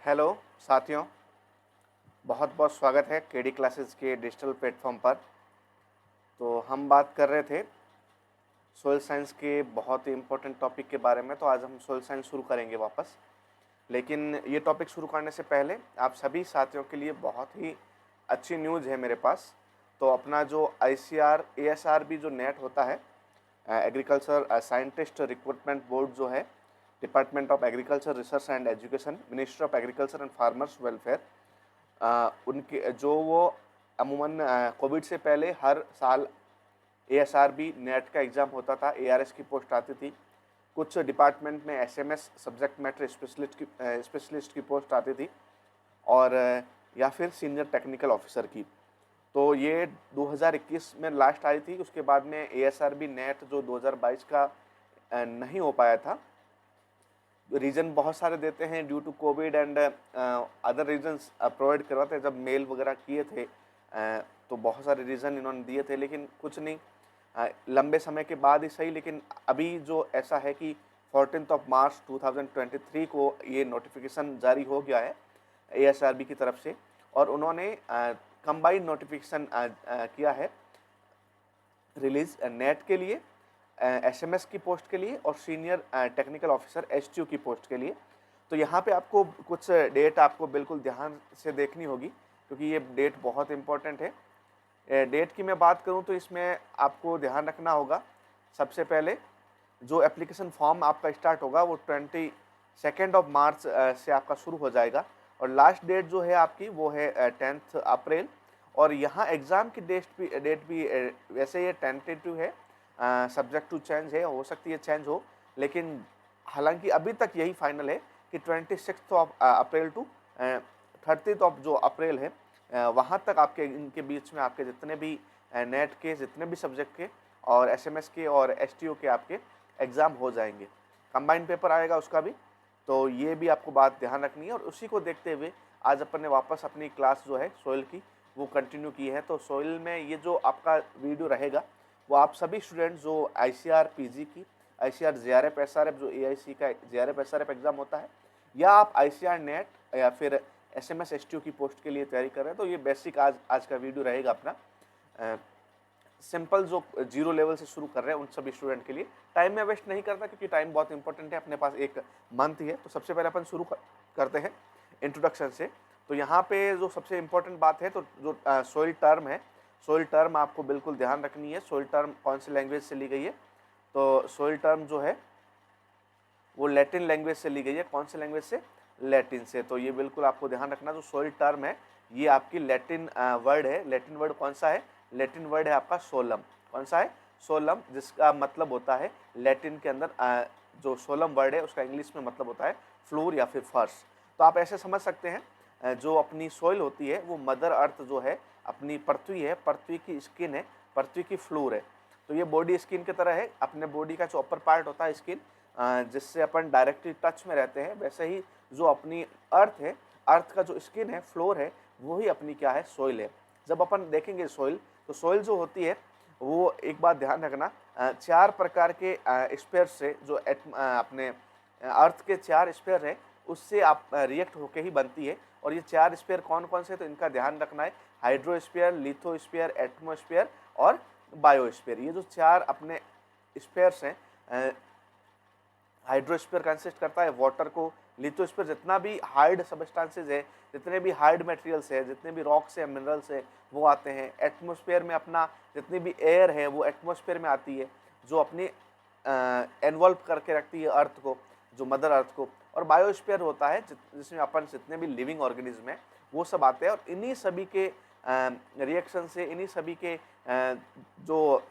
Hello साथियों, बहुत बहुत स्वागत है केडी क्लासेस के डिजिटल प्लेटफॉर्म पर। तो हम बात कर रहे थे सोयल साइंस के बहुत ही इम्पोर्टेंट टॉपिक के बारे में। तो आज हम सोयल साइंस शुरू करेंगे वापस। लेकिन ये टॉपिक शुरू करने से पहले आप सभी साथियों के लिए बहुत ही अच्छी न्यूज़ है मेरे पास। तो अपना जो ICR ASRB जो नेट होता है, एग्रीकल्चर साइंटिस्ट रिक्रूटमेंट बोर्ड जो है, department of agriculture research and education, ministry of agriculture and farmers welfare, उनके जो वो अमूमन कोविड से पहले हर साल ASRB नेट का एग्ज़ाम होता था, ARS की पोस्ट आती थी। कुछ डिपार्टमेंट में SMS सब्जेक्ट मैटर स्पेशलिस्ट की पोस्ट आती थी, और या फिर सीनियर टेक्निकल ऑफिसर की। तो ये 2021 में लास्ट आई थी। उसके बाद में ASRB नेट जो 2022 का नहीं हो पाया था। रीज़न बहुत सारे देते हैं, due to covid and other reasons provide करवाते हैं। जब मेल वगैरह किए थे तो बहुत सारे रीज़न इन्होंने दिए थे, लेकिन कुछ नहीं, लंबे समय के बाद ही सही। लेकिन अभी जो ऐसा है कि 14 मार्च 2023 को ये नोटिफिकेशन जारी हो गया है ASRB की तरफ से, और उन्होंने कंबाइंड नोटिफिकेशन किया है रिलीज नेट के लिए, SMS की पोस्ट के लिए, और सीनियर टेक्निकल ऑफिसर STU की पोस्ट के लिए। तो यहाँ पे आपको कुछ डेट आपको बिल्कुल ध्यान से देखनी होगी, क्योंकि ये डेट बहुत इंपॉर्टेंट है। डेट की मैं बात करूँ तो इसमें आपको ध्यान रखना होगा। सबसे पहले जो एप्लीकेशन फॉर्म आपका स्टार्ट होगा वो 22 मार्च से आपका शुरू हो जाएगा, और लास्ट डेट जो है आपकी वो है 10 अप्रैल। और यहाँ एग्ज़ाम की डेट भी वैसे ये टेंटेटिव है, सब्जेक्ट टू चेंज है, हो सकती है चेंज हो, लेकिन हालांकि अभी तक यही फाइनल है कि 26 अप्रैल टू 30 जो अप्रैल है, वहाँ तक आपके इनके बीच में आपके जितने भी नेट के जितने भी सब्जेक्ट के और SMS के और STO के आपके एग्ज़ाम हो जाएंगे। कंबाइंड पेपर आएगा उसका भी। तो ये भी आपको बात ध्यान रखनी है, और उसी को देखते हुए आज अपन ने वापस अपनी क्लास जो है सोइल की वो कंटिन्यू की है। तो सोइल में ये जो आपका वीडियो रहेगा वो आप सभी स्टूडेंट जो ICR PG की, ICR JRF SRF जो AIC का JRF SRF एग्ज़ाम होता है, या आप ICR नेट या फिर SMS STO की पोस्ट के लिए तैयारी कर रहे हैं, तो ये बेसिक आज का वीडियो रहेगा अपना। सिंपल जो 0 लेवल से शुरू कर रहे हैं उन सभी स्टूडेंट के लिए। टाइम में वेस्ट नहीं करता, क्योंकि टाइम बहुत इंपॉर्टेंट है, अपने पास एक मंथ ही है। तो सबसे पहले अपन शुरू करते हैं इंट्रोडक्शन से। तो यहाँ पे जो सबसे इम्पोर्टेंट बात है, तो जो सोइल टर्म है, सोइल टर्म आपको बिल्कुल ध्यान रखनी है। सोइल टर्म कौन सी लैंग्वेज से ली गई है? तो सोइल टर्म जो है वो लैटिन लैंग्वेज से ली गई है। कौन सी लैंग्वेज से? लैटिन से। तो ये बिल्कुल आपको ध्यान रखना। जो सोइल टर्म है ये आपकी लैटिन वर्ड है। लैटिन वर्ड कौन सा है? लैटिन वर्ड है आपका सोलम। कौन सा है? सोलम, जिसका मतलब होता है लैटिन के अंदर जो सोलम वर्ड है उसका इंग्लिश में मतलब होता है फ्लोर या फिर फर्श। तो आप ऐसे समझ सकते हैं, जो अपनी सोइल होती है वो मदर अर्थ जो है, अपनी पृथ्वी है, पृथ्वी की स्किन है, पृथ्वी की फ्लोर है। तो ये बॉडी स्किन की तरह है। अपने बॉडी का जो अपर पार्ट होता है स्किन, जिससे अपन डायरेक्टली टच में रहते हैं, वैसे ही जो अपनी अर्थ है, अर्थ का जो स्किन है, फ्लोर है, वही अपनी क्या है? सोइल है। जब अपन देखेंगे सोइल, तो सोइल जो होती है वो, एक बात ध्यान रखना, 4 प्रकार के स्पेयर से, जो अपने अर्थ के 4 स्पेयर है उससे आप रिएक्ट होके ही बनती है। और ये 4 स्पेयर कौन कौन से? तो इनका ध्यान रखना है। हाइड्रोस्फीयर, लिथोस्फीयर, एटमोस्फीयर और बायोस्फीयर। ये जो 4 अपने स्पेयर्स हैं, हाइड्रोस्फीयर कंसिस्ट करता है वाटर को, लिथोस्फीयर जितना भी हार्ड सबस्टांसेज है, जितने भी हार्ड मटेरियल्स है, जितने भी रॉक्स है, मिनरल्स है, वो आते हैं। एटमॉस्फेयर में अपना जितनी भी एयर है वो एटमॉस्फेयर में आती है, जो अपनी एनवॉल्व करके रखती है अर्थ को, जो मदर अर्थ को। और बायोस्फीयर होता है जिसमें अपन जितने भी लिविंग ऑर्गेनिज्म हैं वो सब आते हैं। और इन्हीं सभी के रिएक्शन से, इन्हीं सभी के जो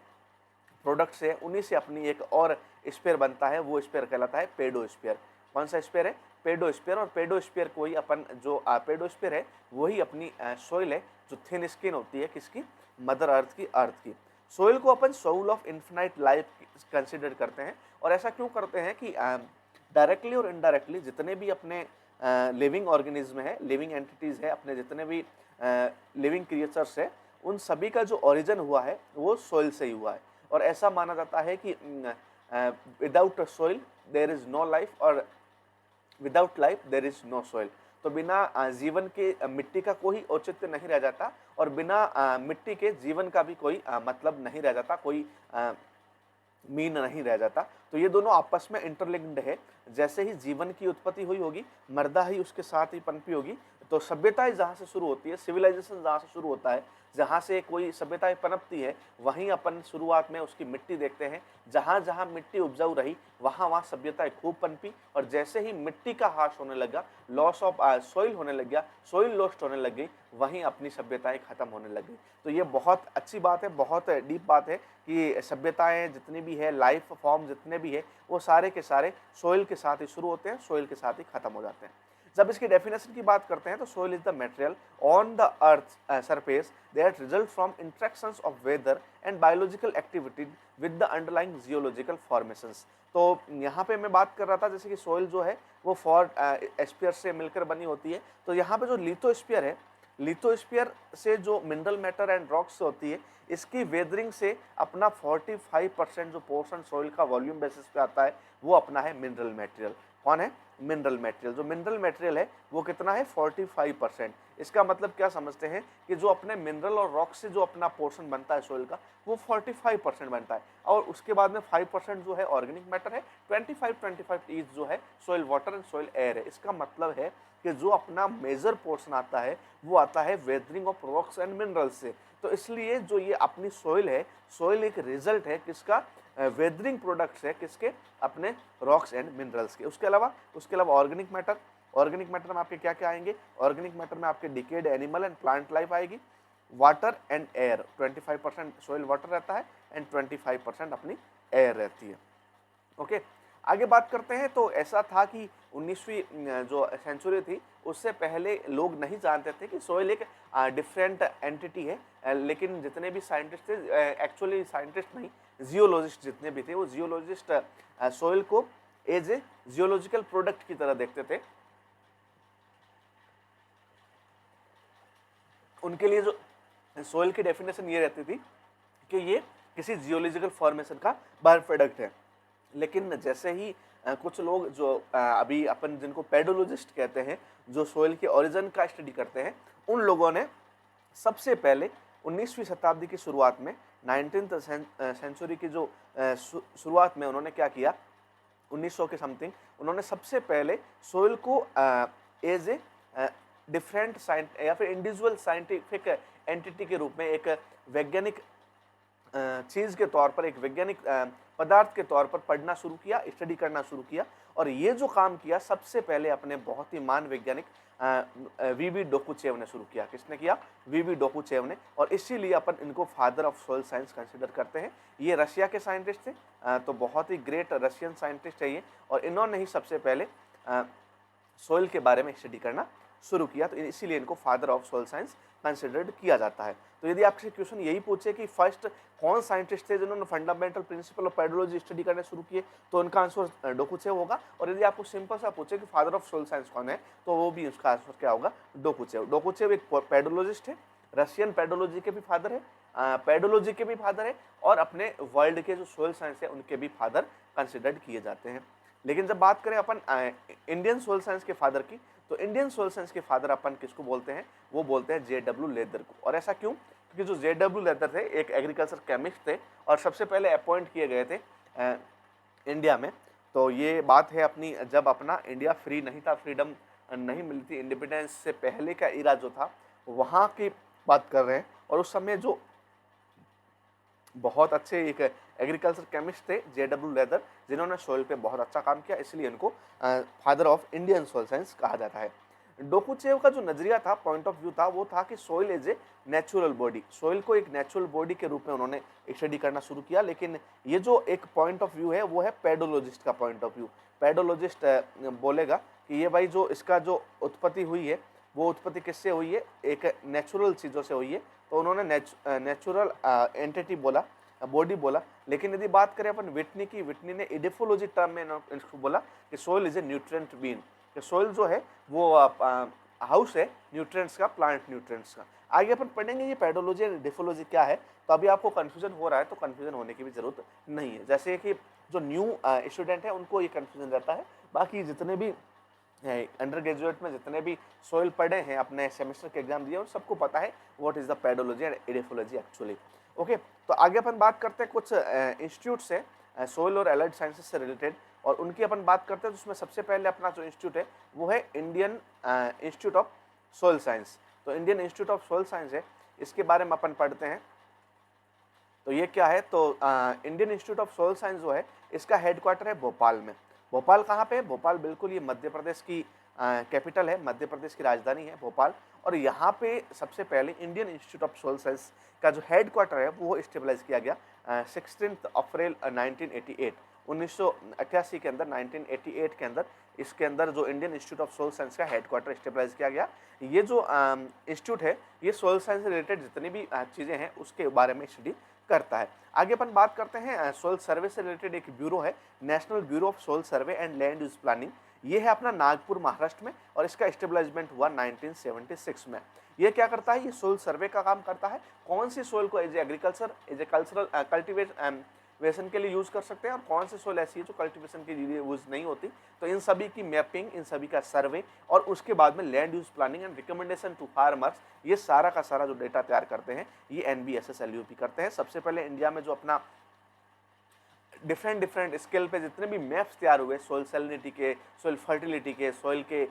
प्रोडक्ट्स है, उन्हीं से अपनी एक और स्पेयर बनता है। वो स्पेयर कहलाता है पेडोस्फीयर। कौन सा स्पेयर है? पेडोस्फीयर। और पेडोस्फीयर को ही अपन जो पेडोस्फीयर है वही अपनी सोइल है, जो थिन स्किन होती है किसकी? मदर अर्थ की, अर्थ की। सोइल को अपन soul of infinite life consider करते हैं। और ऐसा क्यों करते हैं कि डायरेक्टली और इनडायरेक्टली जितने भी अपने लिविंग ऑर्गेनिज्म है, लिविंग एंटिटीज़ है, अपने जितने भी लिविंग क्रिएचर्स है, उन सभी का जो ओरिजिन हुआ है वो सोइल से ही हुआ है। और ऐसा माना जाता है कि without soil there is no life, और without life there is no soil. तो बिना जीवन के मिट्टी का कोई औचित्य नहीं रह जाता, और बिना मिट्टी के जीवन का भी कोई मतलब नहीं रह जाता, कोई मीन नहीं रह जाता। तो ये दोनों आपस में इंटरलिंक्ड है। जैसे ही जीवन की उत्पत्ति हुई होगी, मर्दा ही उसके साथ ही पनपी होगी। तो सभ्यताएं जहाँ से शुरू होती है, सिविलाइजेशन जहाँ से शुरू होता है, जहाँ से कोई सभ्यताएं पनपती है, वहीं अपन शुरुआत में उसकी मिट्टी देखते हैं। जहाँ जहाँ मिट्टी उपजाऊ रही, वहाँ वहाँ सभ्यताएं खूब पनपी, और जैसे ही मिट्टी का ह्रास होने लगा, लॉस ऑफ सॉइल होने लग गया, सॉइल लॉस्ट होने लग गई, वहीं अपनी सभ्यताएं खत्म होने लग गई। तो ये बहुत अच्छी बात है, बहुत डीप बात है कि सभ्यताएं जितनी भी है, लाइफ फॉर्म जितने भी है, वो सारे के सारे सोइल के साथ ही शुरू होते हैं, सोइल के साथ ही खत्म हो जाते हैं। जब इसकी डेफिनेशन की बात करते हैं तो soil is the material on the earth surface that result from interactions of weather and biological activity with the underlying geological formations. तो यहाँ पे मैं बात कर रहा था जैसे कि सोइल जो है वो 4 स्फीयर से मिलकर बनी होती है। तो यहाँ पे जो लिथोस्फीयर है, लिथोस्फीयर से जो मिनरल मैटर एंड रॉक्स होती है, इसकी वेदरिंग से अपना 45% जो पोर्शन सॉइल का वॉल्यूम बेसिस पे आता है, वो अपना है मिनरल मटेरियल। कौन है? Mineral material. जो मिनरल मटेरियल है वो कितना है? 45%। इसका मतलब क्या समझते हैं कि जो अपने मिनरल और रॉक से जो अपना पोर्शन बनता है सॉइल का, वो 45% बनता है, और उसके बाद में 5% जो है ऑर्गेनिक मैटर है, 25 ईच जो है soil water and soil air है। इसका मतलब है कि जो अपना मेजर पोर्शन आता है वो आता है weathering of rocks and minerals से। तो इसलिए जो ये अपनी सॉइल है, सॉइल एक रिजल्ट है किसका? वेदरिंग प्रोडक्ट्स है किसके? अपने रॉक्स एंड मिनरल्स के। उसके अलावा ऑर्गेनिक मैटर, ऑर्गेनिक मैटर में आपके क्या क्या आएंगे? ऑर्गेनिक मैटर में आपके decayed animal and plant life आएगी। Water and air, 25% soil water रहता है एंड 25% अपनी एयर रहती है। ओके, आगे बात करते हैं। तो ऐसा था कि 19वीं जो सेंचुरी थी, उससे पहले लोग नहीं जानते थे कि सॉइल एक डिफरेंट एंटिटी है। लेकिन जितने भी साइंटिस्ट थे, एक्चुअली साइंटिस्ट नहीं, जियोलॉजिस्ट जितने भी थे, वो जियोलॉजिस्ट सॉइल को एज ए जियोलॉजिकल प्रोडक्ट की तरह देखते थे। उनके लिए जो सॉइल की डेफिनेशन ये रहती थी कि ये किसी जियोलॉजिकल फॉर्मेशन का बाय प्रोडक्ट है। लेकिन जैसे ही कुछ लोग जो अभी अपन जिनको पेडोलॉजिस्ट कहते हैं, जो सोइल के ओरिजिन का स्टडी करते हैं, उन लोगों ने सबसे पहले 19वीं शताब्दी की शुरुआत में, 19th सेंचुरी की जो शुरुआत में उन्होंने क्या किया, 1900 के समथिंग, उन्होंने सबसे पहले सोइल को एज ए डिफरेंट साइंट या फिर इंडिविजुअल साइंटिफिक एंटिटी के रूप में, एक वैज्ञानिक चीज़ के तौर पर, एक वैज्ञानिक पदार्थ के तौर पर पढ़ना शुरू किया, स्टडी करना शुरू किया। और ये जो काम किया सबसे पहले अपने बहुत ही महान वैज्ञानिक वीवी डोकुचेव ने शुरू किया। किसने किया? वीवी डोकुचेव ने। और इसीलिए अपन इनको father of soil science consider करते हैं। ये रशिया के साइंटिस्ट थे, तो बहुत ही ग्रेट रशियन साइंटिस्ट है ये, और इन्होंने ही सबसे पहले सोइल के बारे में स्टडी करना शुरू किया। तो इसीलिए इनको father of soil science considered किया जाता है। तो यदि आपसे क्वेश्चन यही पूछे कि फर्स्ट कौन साइंटिस्ट थे जिन्होंने fundamental principle of pedology study करने शुरू किए, तो उनका आंसर डोकुचेव होगा। और यदि आपको सिंपल सा पूछे कि फादर ऑफ सोइल साइंस कौन है, तो वो भी उसका आंसर क्या होगा? डोकुचेव। डोकुचेव एक पेडोलॉजिस्ट है, रशियन पेडोलॉजी के भी फादर है, पेडोलॉजी के भी फादर है, और अपने वर्ल्ड के जो सोइल साइंस है उनके भी फादर कंसिडर्ड किए जाते हैं। लेकिन जब बात करें अपन इंडियन सोइल साइंस के फादर की, तो इंडियन सोइल साइंस के फादर अपन किसको बोलते हैं? वो बोलते हैं JW लेदर को। और ऐसा क्यों? क्योंकि जो JW लेदर थे एक एग्रीकल्चर केमिस्ट थे, और सबसे पहले अपॉइंट किए गए थे इंडिया में। तो ये बात है अपनी, जब अपना इंडिया फ्री नहीं था, फ्रीडम नहीं मिली थी, इंडिपेंडेंस से पहले का इरा जो था, वहाँ की बात कर रहे हैं। और उस समय जो बहुत अच्छे एक एग्रीकल्चर केमिस्ट थे JW लेदर, जिन्होंने सोइल पे बहुत अच्छा काम किया, इसलिए इनको father of Indian soil science कहा जाता है। डोकुचेव का जो नजरिया था, पॉइंट ऑफ व्यू था, वो था कि soil is a natural body. Soil को एक नेचुरल बॉडी के रूप में उन्होंने स्टडी करना शुरू किया। लेकिन ये जो एक पॉइंट ऑफ व्यू है, वो है पेडोलॉजिस्ट का पॉइंट ऑफ व्यू। पेडोलॉजिस्ट बोलेगा कि ये भाई जो इसका जो उत्पत्ति हुई है, वो उत्पत्ति किससे हुई है? एक नेचुरल चीज़ों से हुई है। तो उन्होंने नेचुरल एंटिटी बोला, बॉडी बोला। लेकिन यदि बात करें अपन विटनी की, विटनी ने इडिफोलॉजी टर्म में इसको बोला कि soil is a nutrient bin, कि सोइल जो है वो हाउस है न्यूट्रिएंट्स का, प्लांट न्यूट्रिएंट्स का। आगे अपन पढ़ेंगे ये पेडोलॉजी और इडिफोलॉजी क्या है। तो अभी आपको कन्फ्यूजन हो रहा है, तो कन्फ्यूजन होने की भी जरूरत नहीं है। जैसे कि जो न्यू स्टूडेंट है उनको ये कन्फ्यूजन रहता है, बाकी जितने भी अंडर ग्रेजुएट में जितने भी सोइल पढ़े हैं, अपने सेमेस्टर के एग्जाम दिए, और सबको पता है what is the pedology and edaphology actually. Okay, तो आगे अपन बात करते हैं कुछ इंस्टीट्यूट से सोइल और एलाइड साइंसेज से रिलेटेड, और उनकी अपन बात करते हैं। तो उसमें सबसे पहले अपना जो इंस्टीट्यूट है वो है Indian institute of soil science. तो Indian institute of soil science है, इसके बारे में अपन पढ़ते हैं। तो ये क्या है, तो Indian institute of soil science जो है, इसका हेडक्वार्टर है भोपाल में। भोपाल कहाँ पे है? भोपाल बिल्कुल ये मध्य प्रदेश की कैपिटल है, मध्य प्रदेश की राजधानी है भोपाल। और यहाँ पे सबसे पहले Indian institute of soil science का जो हेडक्वार्टर है वो स्टेबलाइज किया गया 16 अप्रैल 1988, 1988 के अंदर, 1988 के अंदर इसके अंदर जो Indian institute of soil science का हेडक्वार्टर स्टेबलाइज किया गया। ये जो इंस्टीट्यूट है ये सोइल साइंस से रिलेटेड जितनी भी चीज़ें हैं उसके बारे में स्टडी करता है। आगे अपन बात करते हैं सोइल सर्वे से रिलेटेड एक ब्यूरो है, national bureau of soil survey and land use planning. ये है अपना नागपुर महाराष्ट्र में, और इसका एस्टेब्लिशमेंट हुआ 1976 में। ये क्या करता है? ये सोइल सर्वे का काम करता है, कौन सी सोइल को as agriculture, as a cultural cultivation के लिए यूज कर सकते हैं, और कौन सी सोइल ऐसी है जो कल्टिवेशन के लिए यूज नहीं होती। तो इन सभी की मैपिंग, इन सभी का सर्वे, और उसके बाद में land use planning and recommendation to farmers, ये सारा का सारा जो डेटा तैयार करते हैं ये NBSS-LUP करते हैं। सबसे पहले इंडिया में जो अपना डिफरेंट स्केल पे जितने भी मैप्स तैयार हुए सोइल सैलिनिटी के, सोइल फर्टिलिटी के, सोइल के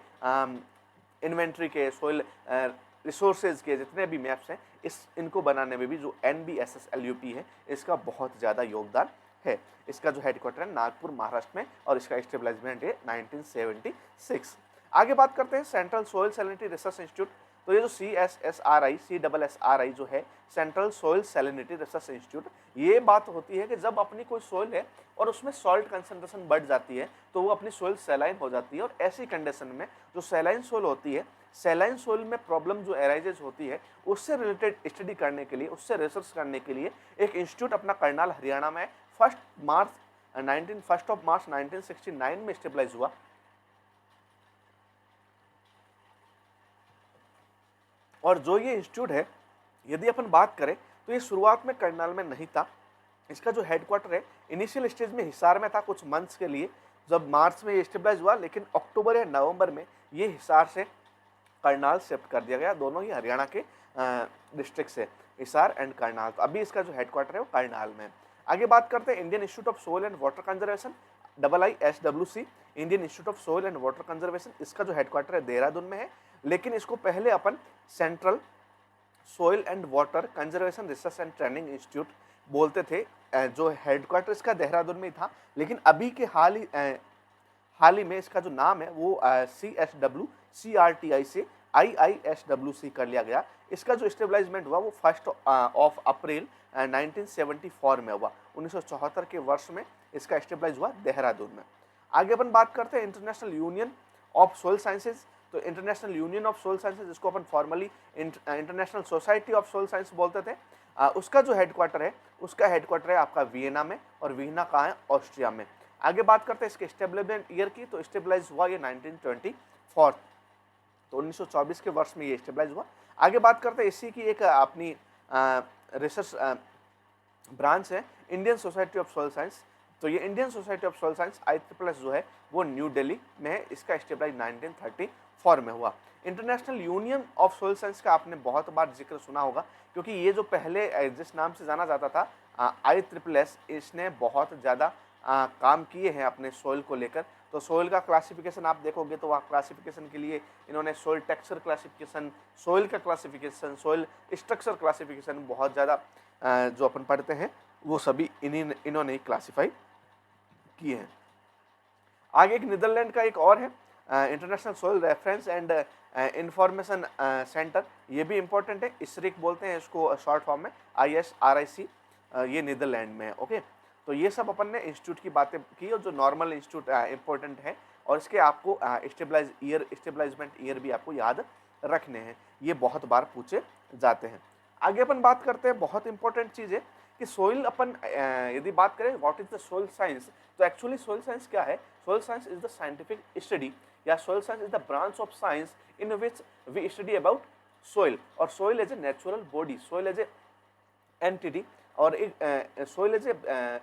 इन्वेंट्री के, सोइल रिसोर्सेज के जितने भी मैप्स हैं, इनको बनाने में भी जो NBSS-LUP है इसका बहुत ज़्यादा योगदान है। इसका जो हेडक्वार्टर है नागपुर महाराष्ट्र में, और इसका एस्टेब्लिशमेंट है 1976। आगे बात करते हैं central soil salinity research institute. तो ये जो CSSRI जो है, central soil salinity research institute, ये बात होती है कि जब अपनी कोई सोइल है और उसमें सॉल्ट कंसंट्रेशन बढ़ जाती है तो वो अपनी सोइल सैलाइन हो जाती है। और ऐसी कंडीशन में जो सैलाइन सोइल होती है, सैलाइन सोइल में प्रॉब्लम जो एराइजेज होती है उससे रिलेटेड स्टडी करने के लिए, उससे रिसर्च करने के लिए एक इंस्टीट्यूट अपना करनाल हरियाणा में 1 मार्च 1969 में स्टेबलाइज हुआ। और जो ये इंस्टीट्यूट है, यदि अपन बात करें तो ये शुरुआत में करनाल में नहीं था। इसका जो हेडक्वार्टर है इनिशियल स्टेज में हिसार में था कुछ मंथ्स के लिए, जब मार्च में ये स्टेबलाइज हुआ, लेकिन अक्टूबर या नवंबर में ये हिसार से करनाल शिफ्ट कर दिया गया। दोनों ही हरियाणा के डिस्ट्रिक्ट से, हिसार एंड करनाल। तो अभी इसका जो हेडक्वार्टर है वो करनाल में है। आगे बात करते हैं Indian institute of soil and water conservation, IISWC, Indian institute of soil and water conservation. इसका जो हेडक्वार्टर है देहरादून में है, लेकिन इसको पहले अपन central soil and water conservation research and training institute बोलते थे। जो हेडक्वार्टर इसका देहरादून में ही था, लेकिन अभी के हाल ही में इसका जो नाम है वो CSWCRTI से IISWC कर लिया गया। इसका जो स्टेबलाइजमेंट हुआ वो 1 अप्रैल 1974 में हुआ। 1974 के वर्ष में इसका स्टेबलाइज हुआ देहरादून में। आगे अपन बात करते हैं international union of soil sciences. तो international union of soil sciences, जिसको अपन formally international society of soil science बोलते थे, उसका जो हेडक्वार्टर है, उसका हेडक्वार्टर है आपका वियना में, और वियना कहाँ है? ऑस्ट्रिया में। आगे बात करते हैं इसके स्टेबलिशमेंट ईयर की। तो स्टेबलाइज हुआ ये 1924, तो 1924 के वर्ष में ये स्टेबलाइज हुआ। आगे बात करते हैं इसी की एक अपनी रिसर्च ब्रांच है, Indian society of soil science. तो ये Indian society of soil science ISSS जो है वो न्यू दिल्ली में है। इसका स्टेबलाइज 1934 में हुआ। International union of soil science का आपने बहुत बार जिक्र सुना होगा, क्योंकि ये जो पहले जिस नाम से जाना जाता था ISSS, इसने बहुत ज़्यादा काम किए हैं अपने सोइल को लेकर। तो सोइल का क्लासिफिकेशन आप देखोगे तो वहाँ क्लासिफिकेशन के लिए इन्होंने सोइल टेक्सचर क्लासिफिकेशन, सोइल का क्लासिफिकेशन, सोइल स्ट्रक्चर क्लासिफिकेशन, बहुत ज़्यादा जो अपन पढ़ते हैं वो सभी इन्होंने क्लासीफाई किए हैं। आगे एक नीदरलैंड का एक और है international soil reference and information centre. ये भी इंपॉर्टेंट है, ISRIC बोलते हैं इसको शॉर्ट फॉर्म में, ISRIC, ये नीदरलैंड में है। ओके, तो ये सब अपन ने इंस्टीट्यूट की बातें की, और जो नॉर्मल इंस्टीट्यूट इंपॉर्टेंट है, और इसके आपको स्टेबलाइजमेंट ईयर भी आपको याद रखने हैं, ये बहुत बार पूछे जाते हैं। आगे अपन बात करते हैं, बहुत इंपॉर्टेंट चीज़ है कि सोइल अपन यदि बात करें what is the soil science, तो एक्चुअली सोइल साइंस क्या है? Soil science is the scientific study, या soil science is the branch of science in which we study about soil. और soil as a natural body, soil as a entity, और एक soil is a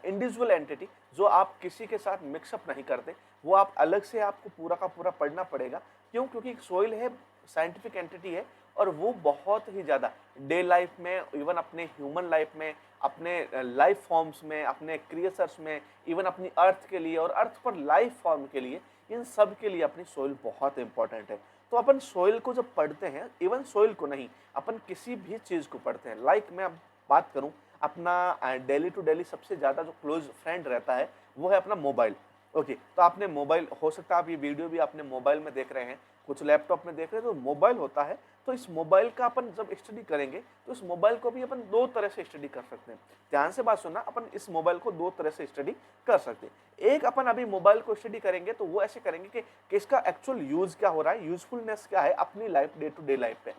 individual entity जो आप किसी के साथ mix up नहीं करते, वो आप अलग से आपको पूरा का पूरा पढ़ना पड़ेगा। क्यों? क्योंकि एक सोइल है, साइंटिफिक एंटिटी है और वो बहुत ही ज़्यादा डे लाइफ में, इवन अपने ह्यूमन लाइफ में, अपने लाइफ फॉर्म्स में, अपने क्रिएचर्स में, इवन अपनी अर्थ के लिए और अर्थ पर लाइफ फॉर्म के लिए, इन सब के लिए अपनी सोइल बहुत इंपॉर्टेंट है। तो अपन सोइल को जब पढ़ते हैं, इवन सोइल को नहीं, अपन किसी भी चीज़ को पढ़ते हैं, लाइक मैं अब बात करूं, अपना डेली टू डेली सबसे ज़्यादा जो क्लोज फ्रेंड रहता है वो है अपना मोबाइल। ओके, तो आपने मोबाइल, हो सकता है आप ये वीडियो भी आपने मोबाइल में देख रहे हैं, कुछ लैपटॉप में देख रहे हैं, तो मोबाइल होता है। तो इस मोबाइल का अपन जब स्टडी करेंगे तो इस मोबाइल को भी अपन दो तरह से स्टडी कर सकते हैं। ध्यान से बात सुनना, अपन इस मोबाइल को दो तरह से स्टडी कर सकते हैं। एक, अपन अभी मोबाइल को स्टडी करेंगे तो वो ऐसे करेंगे कि इसका एक्चुअल यूज क्या हो रहा है, यूजफुलनेस क्या है अपनी life, day to day life पे।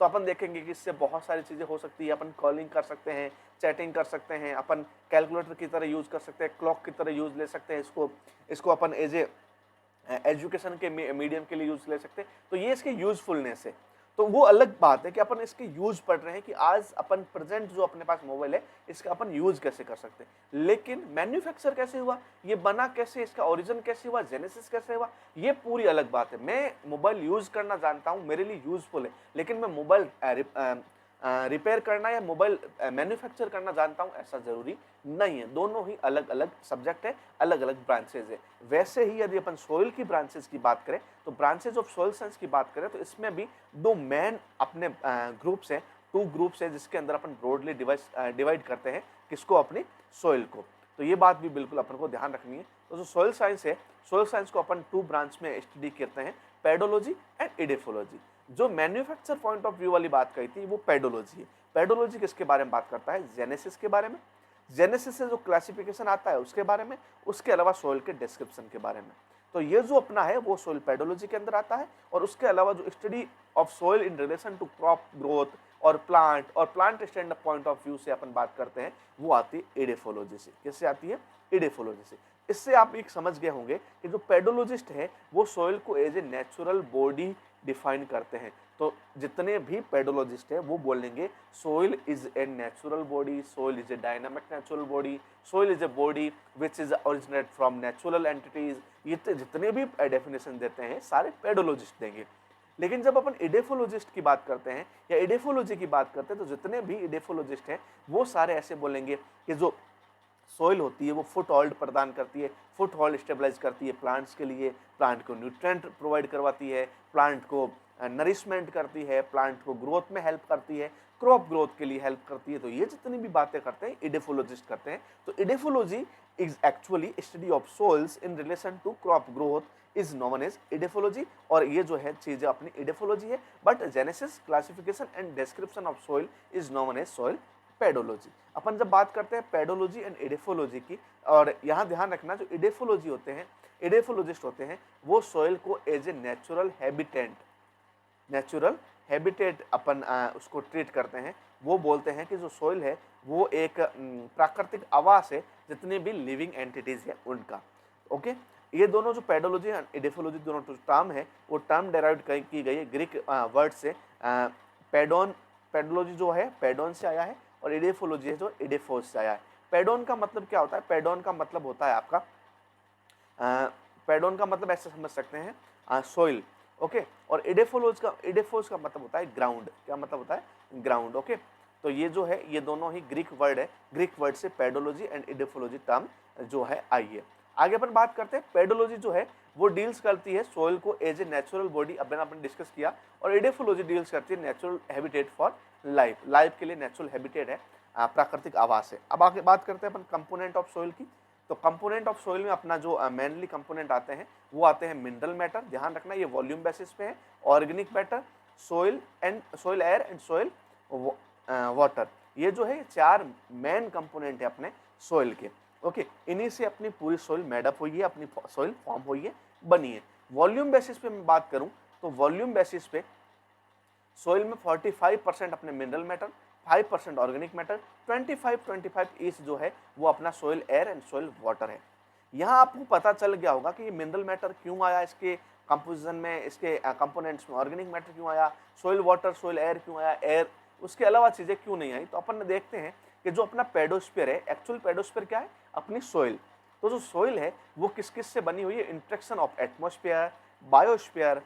तो अपन देखेंगे कि इससे बहुत सारी चीज़ें हो सकती है। अपन कॉलिंग कर सकते हैं, चैटिंग कर सकते हैं, अपन कैलकुलेटर की तरह यूज़ कर सकते हैं, क्लॉक की तरह यूज़ ले सकते हैं इसको। इसको अपन एज ए एजुकेशन के मीडियम के लिए यूज़ ले सकते हैं। तो ये इसके यूज़फुलनेस है। तो वो अलग बात है कि अपन इसके यूज़ पढ़ रहे हैं कि आज अपन प्रेजेंट जो अपने पास मोबाइल है इसका अपन यूज़ कैसे कर सकते हैं। लेकिन मैन्युफैक्चर कैसे हुआ, ये बना कैसे, इसका ओरिजिन कैसे हुआ, जेनेसिस कैसे हुआ, ये पूरी अलग बात है। मैं मोबाइल यूज़ करना जानता हूँ, मेरे लिए यूज़फुल है, लेकिन मैं मोबाइल रिपेयर करना या मोबाइल मैन्युफैक्चर करना जानता हूँ, ऐसा ज़रूरी नहीं है। दोनों ही अलग अलग सब्जेक्ट है, अलग अलग ब्रांचेज है। वैसे ही यदि अपन सोइल की ब्रांचेज की बात करें, तो ब्रांचेज ऑफ सोइल साइंस की बात करें तो इसमें भी दो मेन अपने ग्रुप्स हैं, टू ग्रुप्स हैं, जिसके अंदर अपन ब्रॉडली डिवाइड करते हैं किसको, अपनी सोइल को। तो ये बात भी बिल्कुल अपन को ध्यान रखनी है। तो जो सोइल साइंस है, सोइल साइंस को अपन टू ब्रांच में स्टडी करते हैं, पेडोलॉजी एंड इडेफोलॉजी। जो मैन्युफैक्चर पॉइंट ऑफ व्यू वाली बात कही थी वो पेडोलॉजी है। पेडोलॉजी किसके बारे में बात करता है, जेनेसिस के बारे में, जेनेसिस से जो क्लासिफिकेशन आता है उसके बारे में, उसके अलावा सोइल के डिस्क्रिप्शन के बारे में। तो ये जो अपना है वो सोइल पेडोलॉजी के अंदर आता है। और उसके अलावा जो study of soil in relation to crop growth और plant standpoint of view से अपन बात करते हैं, वो आती है इडेफोलॉजी से। किससे आती है, इडेफोलॉजी से। इससे आप एक समझ गए होंगे कि जो पेडोलॉजिस्ट है वो सोइल को as a natural body define करते हैं। तो जितने भी पेडोलॉजिस्ट हैं वो बोलेंगे soil is a natural body, soil is a dynamic natural body, soil is a body which is originate from natural entities. ये जितने भी डेफिनेशन देते हैं सारे पेडोलॉजिस्ट देंगे। लेकिन जब अपन इडेफोलॉजिस्ट की बात करते हैं या इडेफोलॉजी की बात करते हैं, तो जितने भी इडेफोलॉजिस्ट हैं वो सारे ऐसे बोलेंगे कि जो सोइल होती है वो फुट होल्ड प्रदान करती है, फुट होल्ड स्टेबलाइज करती है प्लांट्स के लिए, प्लांट को न्यूट्रेंट प्रोवाइड करवाती है, प्लांट को नरिशमेंट करती है, प्लांट को ग्रोथ में हेल्प करती है, क्रॉप ग्रोथ के लिए हेल्प करती है। तो ये जितनी भी बातें करते हैं इडेफोलॉजिस्ट करते हैं। तो edaphology is actually study of soils in relation to crop growth is known as edaphology. और ये जो है चीज़ें अपनी इडेफोलॉजी है। But genesis, classification and description of soil is known as soil pedology. अपन जब बात करते हैं पेडोलॉजी एंड इडेफोलॉजी की, और यहाँ ध्यान रखना जो इडेफोलॉजी होते हैं, इडेफोलॉजिस्ट होते हैं, वो सोइल को एज ए नेचुरल हैबिटेट अपन उसको ट्रीट करते हैं। वो बोलते हैं कि जो सोइल है वो एक प्राकृतिक आवास है जितने भी लिविंग एंटिटीज है उनका। ओके, ये दोनों जो पेडोलॉजी एंड इडेफोलॉजी दोनों टर्म है वो टर्म डेराइव की गई है ग्रीक वर्ड से। पेडोलॉजी जो है पेडोन से आया है और इडेफोलॉजी है जो इडेफोस से आया है। पेडोन का मतलब क्या होता है, पेडोन का मतलब होता है आपका पेडोन का मतलब ऐसे समझ सकते हैं सोइल। ओके, और इडेफोस का मतलब होता है ग्राउंड। क्या मतलब होता है, ग्राउंड। ओके, तो ये जो है ये दोनों ही ग्रीक वर्ड है, ग्रीक वर्ड से पेडोलॉजी एंड इडेफोलॉजी टर्म जो है आई है। आगे अपन बात करते हैं, पेडोलॉजी जो है वो डील्स करती है सोइल को एज ए नेचुरल बॉडी, अब अपन डिस्कस किया, और इडेफोलॉजी डील्स करती है नेचुरल हैबिटेट फॉर लाइफ के लिए नेचुरल हैबिटेट है, प्राकृतिक आवास है। अब आगे बात करते हैं अपन कंपोनेंट ऑफ सोइल की। तो कंपोनेंट ऑफ सोइल में अपना जो मेनली कंपोनेंट आते हैं वो आते हैं मिनरल मैटर, ध्यान रखना ये वॉल्यूम बेसिस पे है, organic matter, soil air and soil water. ये जो है चार मेन कंपोनेंट है अपने सोइल के। ओके, इन्हीं से अपनी पूरी सोइल मेडअप हुई है, अपनी सोइल फॉर्म हुई है, बनी है। वॉल्यूम बेसिस पे मैं बात करूं तो वॉल्यूम बेसिस पे सोइल में 45% अपने mineral matter, 5% organic matter, 25 each जो है वो अपना soil air and soil water है। यहाँ आपको पता चल गया होगा कि ये मिनरल मैटर क्यों आया इसके कंपोजिशन में, इसके कंपोनेंट्स में, ऑर्गेनिक मैटर क्यों आया, सोइल वाटर सोइल एयर क्यों आया, एयर उसके अलावा चीज़ें क्यों नहीं आई। तो अपन देखते हैं कि जो अपना पेडोस्फीयर है, एक्चुअल पेडोस्फीयर क्या है, अपनी सोइल। तो जो सोइल है वो किस किस से बनी हुई है, interaction of atmosphere, biosphere,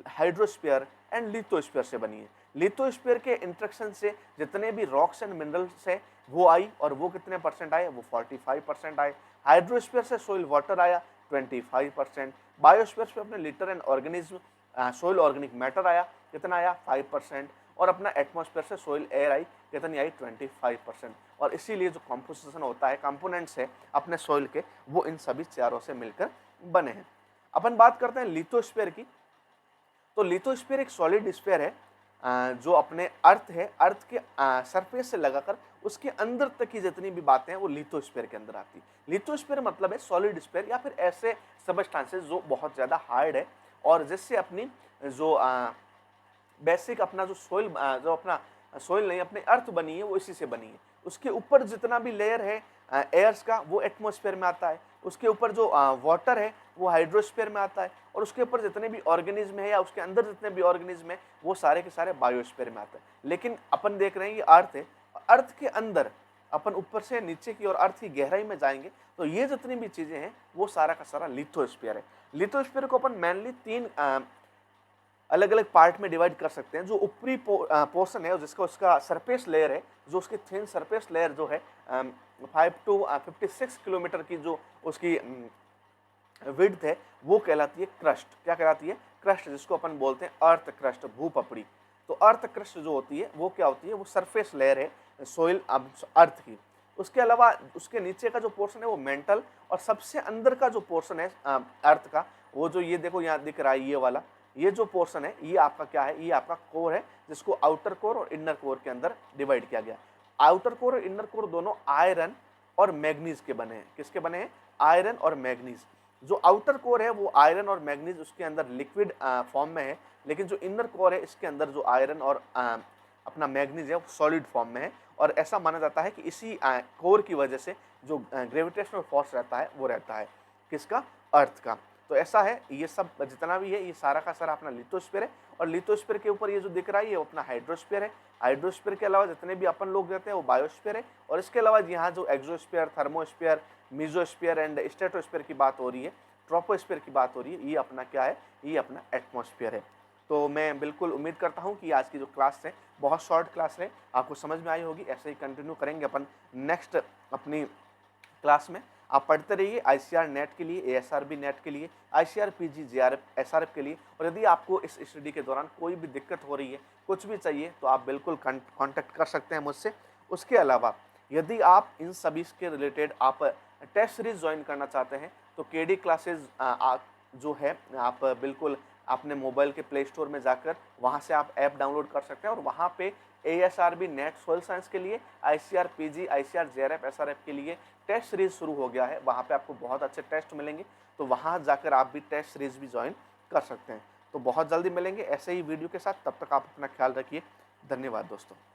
hydrosphere and lithosphere से बनी है। लिथोस्फीयर के इंटरेक्शन से जितने भी रॉक्स एंड मिनरल्स है वो आई, और वो कितने परसेंट आए, वो 45% आए। हाइड्रोस्फीयर से सोइल वाटर आया 25%। बायोस्फीयर से अपने litre and organism, soil organic matter आया, कितना आया 5%। और अपना एटमॉस्फेयर से सोइल एयर आई, कितनी आई 25%। और इसीलिए जो कॉम्पोजिशन होता है, कंपोनेंट्स है अपने सोइल के, वो इन सभी चारों से मिलकर बने हैं। अपन बात करते हैं लिथोस्फीयर की। तो लिथोस्फीयर एक सॉलिड स्फीयर है जो अपने अर्थ है, अर्थ के सरफेस से लगाकर उसके अंदर तक की जितनी भी बातें हैं वो लिथोस्फीयर के अंदर आती है। लिथोस्फीयर मतलब है सॉलिड स्फीयर या फिर ऐसे सबस्टांसेस जो बहुत ज़्यादा हार्ड है और जिससे अपनी जो बेसिक अपना जो सोइल, जो अपना सोइल नहीं अपनी अर्थ बनी है वो इसी से बनी है। उसके ऊपर जितना भी लेयर है एयर्स का वो एटमॉस्फेयर में आता है। उसके ऊपर जो वाटर है वो हाइड्रोस्फीयर में आता है। और उसके ऊपर जितने भी ऑर्गेनिज्म है या उसके अंदर जितने भी ऑर्गेनिज्म है वो सारे के सारे बायोस्फीयर में आते हैं। लेकिन अपन देख रहे हैं ये अर्थ है, अर्थ के अंदर अपन ऊपर से नीचे की और अर्थ की गहराई में जाएंगे तो ये जितनी भी चीजें हैं वो सारा का सारा लिथोस्फीयर है। लिथोस्फीयर को अपन मेनली तीन अलग अलग पार्ट में डिवाइड कर सकते हैं। जो ऊपरी पोर्शन है जिसका उसका सरफेस लेयर है, जो उसकी थिन सरफेस लेयर जो है 5 to 56 किलोमीटर की जो उसकी विड्थ है वो कहलाती है क्रस्ट। क्या कहलाती है, क्रस्ट, जिसको अपन बोलते हैं अर्थ क्रस्ट, भूपपड़ी। तो अर्थ क्रस्ट जो होती है वो क्या होती है, वो सरफेस लेयर है सोइल अर्थ की। उसके अलावा उसके नीचे का जो पोर्शन है वो मेंटल, और सबसे अंदर का जो पोर्शन है अर्थ का, वो जो ये देखो यहाँ दिख रहा है ये वाला, ये जो पोर्शन है ये आपका क्या है, ये आपका कोर है, जिसको आउटर कोर और इनर कोर के अंदर डिवाइड किया गया। आउटर कोर और इनर कोर दोनों आयरन और मैग्नीज के बने हैं। किसके बने हैं, आयरन और मैग्नीज। जो आउटर कोर है वो आयरन और मैग्नीज उसके अंदर लिक्विड फॉर्म में है, लेकिन जो इनर कोर है इसके अंदर जो आयरन और अपना मैग्नीज है वो सॉलिड फॉर्म में है। और ऐसा माना जाता है कि इसी कोर की वजह से जो ग्रेविटेशनल फोर्स रहता है वो रहता है किसका, अर्थ का। तो ऐसा है, ये सब जितना भी है ये सारा का सारा अपना लिथोस्फीयर है। और लिथोस्फीयर के ऊपर ये जो दिख रहा है ये अपना हाइड्रोस्फीयर है। हाइड्रोस्फीयर के अलावा जितने भी अपन लोग रहते हैं वो बायोस्फीयर है। और इसके अलावा यहाँ जो exosphere, thermosphere, mesosphere and stratosphere की बात हो रही है, ट्रोपोस्फीयर की बात हो रही है, ये अपना क्या है, ये अपना एटमॉस्फेयर है। तो मैं बिल्कुल उम्मीद करता हूँ कि आज की जो क्लास है बहुत शॉर्ट क्लास है, आपको समझ में आई होगी। ऐसे ही कंटिन्यू करेंगे अपन नेक्स्ट अपनी क्लास में। आप पढ़ते रहिए ICAR नेट के लिए, ASRB नेट के लिए, ICAR PG JRF SRF के लिए। और यदि आपको इस स्टडी के दौरान कोई भी दिक्कत हो रही है, कुछ भी चाहिए, तो आप बिल्कुल कांटेक्ट कर सकते हैं मुझसे। उसके अलावा यदि आप इन सभी के रिलेटेड आप टेस्ट सीरीज ज्वाइन करना चाहते हैं तो KD क्लासेज जो है आप बिल्कुल अपने मोबाइल के प्ले स्टोर में जाकर वहाँ से आप ऐप डाउनलोड कर सकते हैं। और वहाँ पे ASRB नेट सोइल साइंस के लिए, ICAR PG, ICAR JRF SRF के लिए टेस्ट सीरीज शुरू हो गया है। वहाँ पे आपको बहुत अच्छे टेस्ट मिलेंगे, तो वहाँ जाकर आप भी टेस्ट सीरीज भी ज्वाइन कर सकते हैं। तो बहुत जल्दी मिलेंगे ऐसे ही वीडियो के साथ, तब तक आप अपना ख्याल रखिए। धन्यवाद दोस्तों।